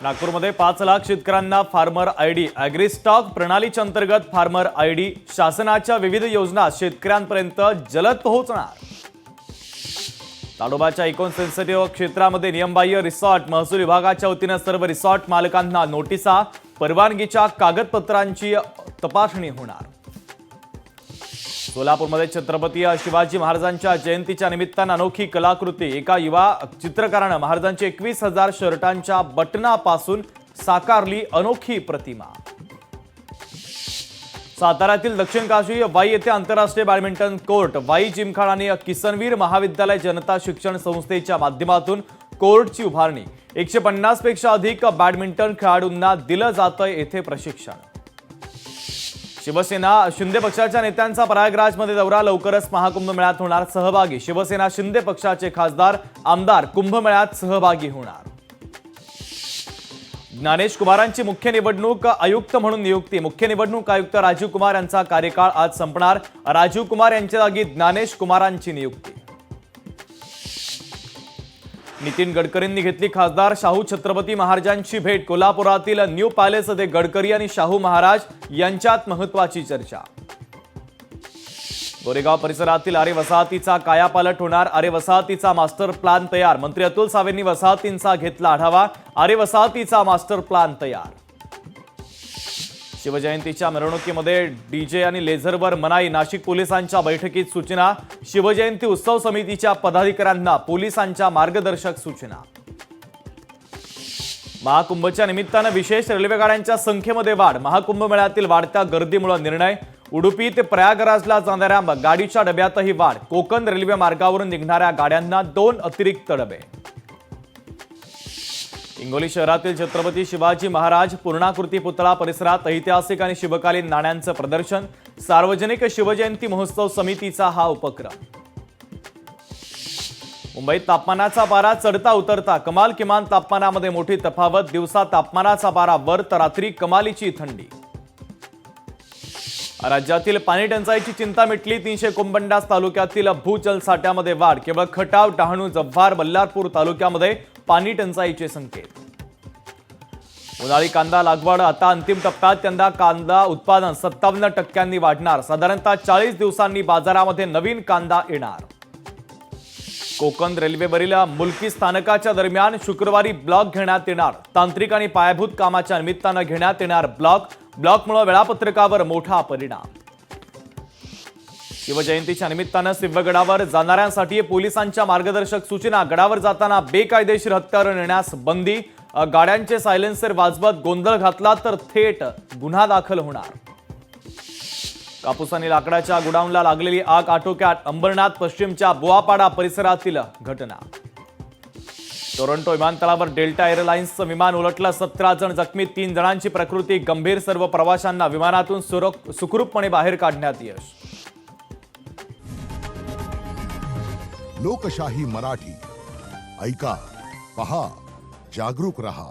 नागपूरमध्ये 5 लाख शेतकऱ्यांना farmer ID ॲग्रीस्टॉक प्रणालीच्या अंतर्गत फार्मर आयडी शासनाच्या विविध योजना शेतकऱ्यांपर्यंत जलद पोहोचणार। ताडोबाच्या इको सेन्सिटिव्ह क्षेत्रामध्ये नियमबाह्य रिसॉर्ट महसूल विभागाच्या वतीने सर्व रिसॉर्ट मालकांना नोटिसा, परवानगीच्या कागदपत्रांची तपासणी होणार। सोलापूरमध्ये छत्रपती शिवाजी महाराजांच्या जयंतीच्या निमित्ताने अनोखी कलाकृती एका युवा चित्रकाराने महाराजांच्या 21,000 शर्टांच्या बटनापासून साकारली अनोखी प्रतिमा। साताऱ्यातील दक्षिण काशी वाई येथे आंतरराष्ट्रीय बॅडमिंटन कोर्ट वाई जिमखाना आणि किसनवीर महाविद्यालय जनता शिक्षण संस्थेच्या माध्यमातून कोर्टची उभारणी। 150 पेक्षा अधिक बॅडमिंटन खेळाडूंना दिलं जातंय येथे प्रशिक्षण। शिवसेना शिंदे पक्षाच्या नेत्यांचा प्रयागराजमध्ये दौरा, लवकरच महाकुंभमेळ्यात होणार सहभागी। शिवसेना शिंदे पक्षाचे खासदार आमदार कुंभमेळ्यात सहभागी होणार। ज्ञानेश कुमारांची मुख्य निवडणूक आयुक्त म्हणून नियुक्ती। मुख्य निवडणूक आयुक्त राजीव कुमार यांचा कार्यकाळ आज संपणार। राजीव कुमार यांच्या जागी ज्ञानेश कुमारांची नियुक्ती। नितीन गडकरींनी घेतली खासदार शाहू छत्रपती महाराजांची भेट। कोल्हापुरातील न्यू पॅलेस येथे गडकरी आणि शाहू महाराज यांच्यात महत्त्वाची चर्चा। गोरेगाव परिसरातील आरे वसाहतीचा कायापालट होणार, आरे वसाहतीचा मास्टर प्लॅन तयार। मंत्री अतुल सावेंनी वसाहतींचा घेतला आढावा, आरे वसाहतीचा मास्टर प्लॅन तयार। शिवजयंतीच्या मिरवणुकीमध्ये डीजे आणि लेझरवर मनाई, नाशिक पोलिसांच्या बैठकीत सूचना। शिवजयंती उत्सव समितीच्या पदाधिकाऱ्यांना पोलिसांच्या मार्गदर्शक सूचना। महाकुंभच्या निमित्ताने विशेष रेल्वे गाड्यांच्या संख्येमध्ये वाढ, महाकुंभमेळ्यातील वाढत्या गर्दीमुळे निर्णय। उडुपी ते प्रयागराजला जाणाऱ्या गाडीच्या डब्यातही वाढ, कोकण रेल्वे मार्गावरून निघणाऱ्या गाड्यांना 2 अतिरिक्त डबे। हिंगोली शहरातील छत्रपती शिवाजी महाराज पूर्णाकृती पुतळा परिसरात ऐतिहासिक आणि शिवकालीन नाण्यांचं प्रदर्शन। सार्वजनिक शिवजयंती महोत्सव समितीचा हा उपक्रम। मुंबईत तापमानाचा पारा चढता उतरता, कमाल किमान तापमानामध्ये मोठी तफावत। दिवसा तापमानाचा पारा वर तर रात्री कमालीची थंडी। राज्यातील पाणी टंचाईची चिंता मिटली, 349 तालुक्यातील भूजल साठ्यामध्ये वाढ। केवळ खटाव, डहाणू, जव्हार, बल्लारपूर तालुक्यामध्ये पाणी टंचाईचे संकेत। उन्हाळी कांदा लागवड आता अंतिम टप्प्यात, यंदा कांदा उत्पादन 57% वाढणार। साधारणतः 40 दिवसांनी बाजारामध्ये नवीन कांदा येणार। कोकण रेल्वेवरील मुलकी स्थानकाच्या दरम्यान शुक्रवारी ब्लॉक घेण्यात येणार। तांत्रिक आणि पायाभूत कामाच्या निमित्तानं घेण्यात येणार ब्लॉकमुळे वेळापत्रकावर मोठा परिणाम। शिवजयंतीच्या निमित्तानं सिंहगडावर जाणाऱ्यांसाठी पोलिसांच्या मार्गदर्शक सूचना। गडावर जाताना बेकायदेशीर हत्यारं नेण्यास बंदी, गाड्यांचे सायलेन्सर वाजवत गोंधळ घातला तर थेट गुन्हा दाखल होणार। कापूस आणि लाकडाच्या गोडाऊनला लागलेली आग आटोक्यात, अंबरनाथ पश्चिमच्या बुवापाडा परिसरातील घटना। टोरंटो विमानतळावर डेल्टा एअरलाइन्सचं विमान उलटलं, 17 जण जखमी, 3 जणांची प्रकृती गंभीर। सर्व प्रवाशांना विमानातून सुखरूपपणे बाहेर काढण्यात यश। लोकशाही मराठी ऐका, पहा, जागरूक रहा।